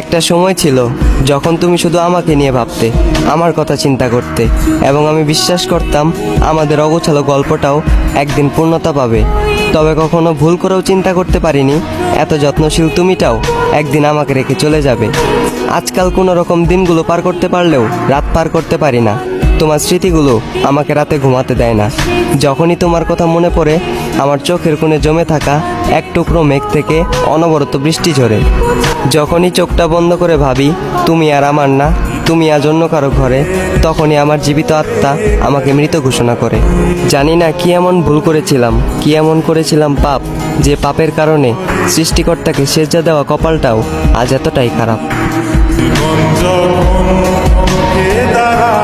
একটা সময় ছিল যখন তুমি শুধু আমাকে নিয়ে ভাবতে, আমার কথা চিন্তা করতে, এবং আমি বিশ্বাস করতাম আমাদের অগোছালো গল্পটাও একদিন পূর্ণতা পাবে। তবে কখনো ভুল করেও চিন্তা করতে পারিনি এত যত্নশীল তুমিটাও একদিন আমাকে রেখে চলে যাবে। আজকাল কোনো রকম দিনগুলো পার করতে পারলেও রাত পার করতে পারি না। তোমার স্মৃতিগুলো আমাকে রাতে ঘুমাতে দেয় না। যখনই তোমার কথা মনে পড়ে আমার চোখের কোণে জমে থাকা এক টুকরো মেঘ থেকে অনবরত বৃষ্টি ঝরে। যখনই চোখটা বন্ধ করে ভাবি তুমি আর আমার না, তুমি আজ অন্য কারো ঘরে, তখনই আমার জীবিত আত্মা আমাকে মৃত ঘোষণা করে। জানি না কি এমন ভুল করেছিলাম, কি এমন করেছিলাম পাপ, যে পাপের কারণে সৃষ্টিকর্তাকে সেজদা দেওয়া কপালটাও আজ এতটাই খারাপ। জীবন যখন মুখে দাঁড়ায়